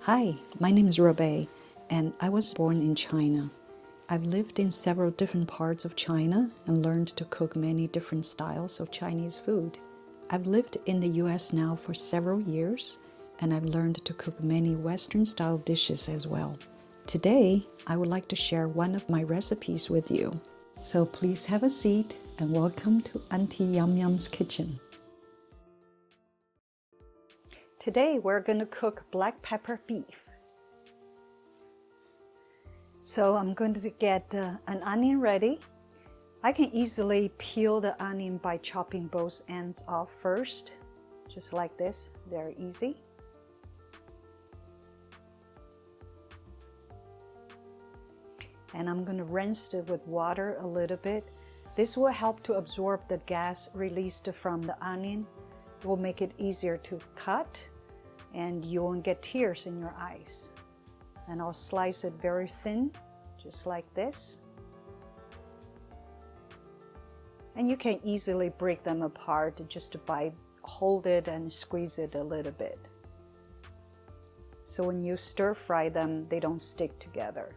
Hi, my name is Robe, and I was born in China. I've lived in several different parts of China and learned to cook many different styles of Chinese food. I've lived in the US now for several years, and I've learned to cook many Western-style dishes as well. Today, I would like to share one of my recipes with you. So please have a seat and welcome to Auntie Yum Yum's kitchen. Today we're going to cook black pepper beef. So I'm going to get an onion ready. I can easily peel the onion by chopping both ends off first, just like this, very easy. And I'm going to rinse it with water a little bit. This will help to absorb the gas released from the onion. It will make it easier to cut, and you won't get tears in your eyes. And I'll slice it very thin, just like this. And you can easily break them apart just by hold it and squeeze it a little bit. So when you stir fry them, they don't stick together.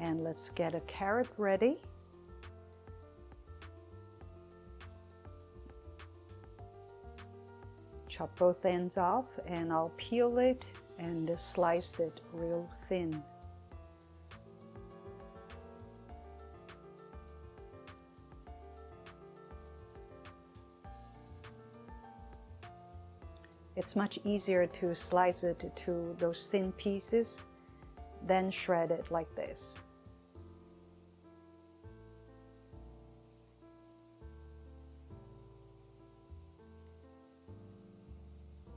And let's get a carrot ready. Chop both ends off, and I'll peel it and slice it real thin. It's much easier to slice it to those thin pieces than shred it like this.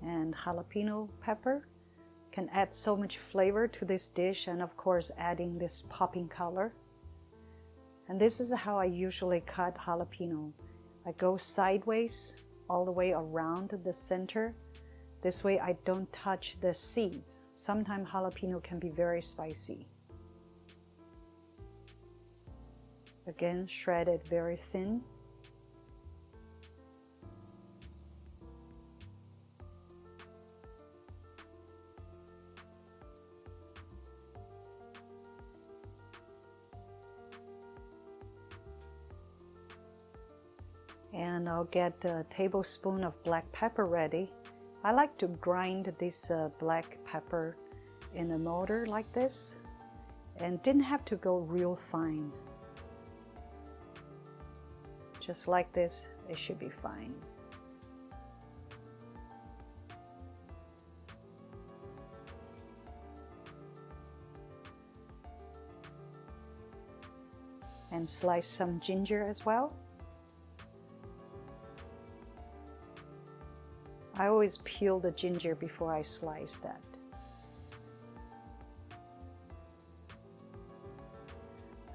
And jalapeno pepper can add so much flavor to this dish, and of course adding this popping color. And this is how I usually cut jalapeno. I go sideways all the way around the center. This way I don't touch the seeds. Sometimes jalapeno can be very spicy. Again, shred it very thin. And I'll get a tablespoon of black pepper ready. I like to grind this black pepper in a mortar like this, and didn't have to go real fine. Just like this, it should be fine. And slice some ginger as well. I always peel the ginger before I slice that.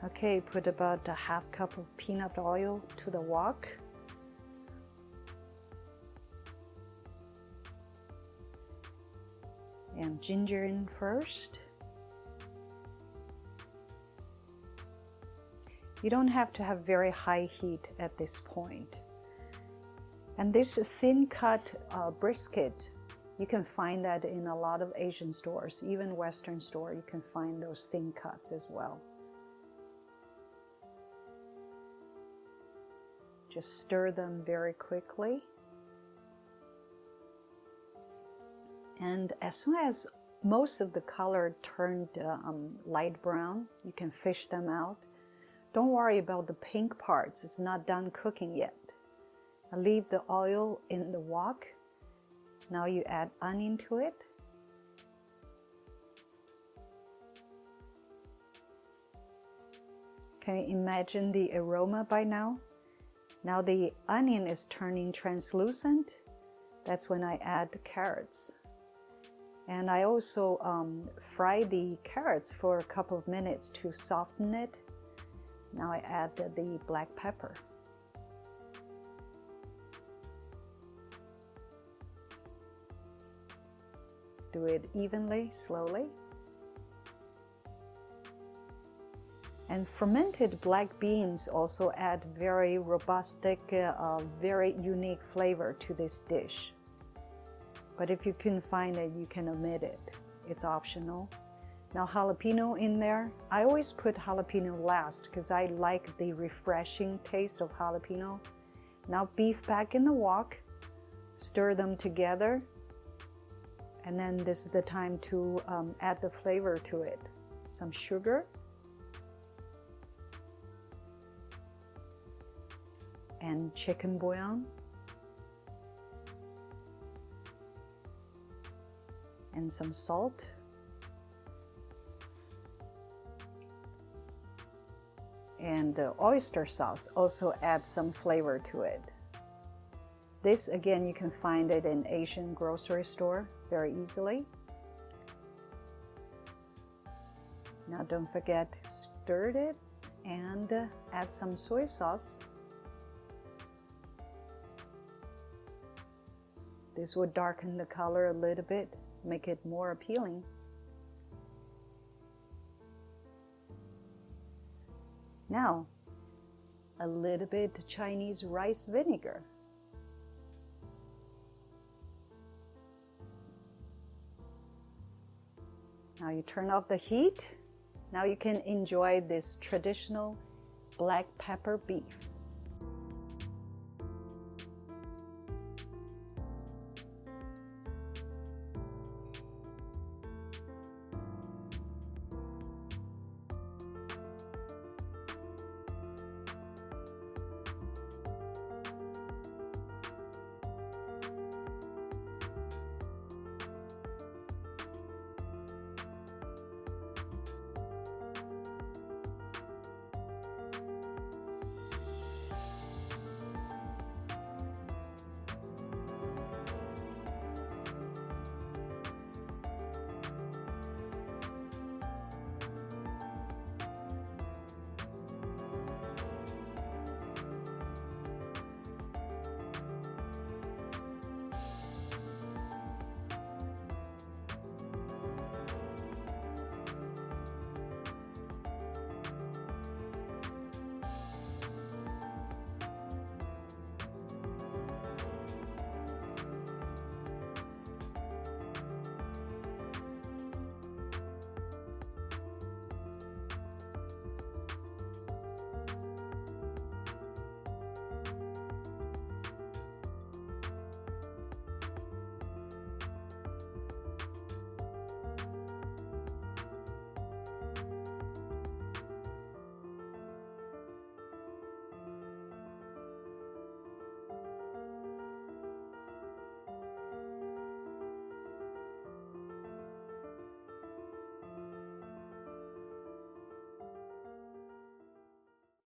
Okay, put about a half cup of peanut oil to the wok. And ginger in first. You don't have to have very high heat at this point. And this thin cut brisket, you can find that in a lot of Asian stores, even Western store, you can find those thin cuts as well. Just stir them very quickly. And as soon as most of the color turned light brown, you can fish them out. Don't worry about the pink parts, it's not done cooking yet. I'll leave the oil in the wok. Now you add onion to it. Can you imagine the aroma by now? Now the onion is turning translucent. That's when I add the carrots. And I also fry the carrots for a couple of minutes to soften it. Now I add the black pepper. Do it evenly, slowly. And fermented black beans also add very robustic, very unique flavor to this dish. But if you couldn't find it, you can omit it. It's optional. Now jalapeno in there. I always put jalapeno last because I like the refreshing taste of jalapeno. Now beef back in the wok. Stir them together. And then this is the time to add the flavor to it. Some sugar. And chicken bouillon. And some salt. And oyster sauce also adds some flavor to it. This again, you can find it in Asian grocery store very easily. Now don't forget to stir it and add some soy sauce. This would darken the color a little bit, make it more appealing. Now, a little bit Chinese rice vinegar. Now you turn off the heat. Now you can enjoy this traditional black pepper beef.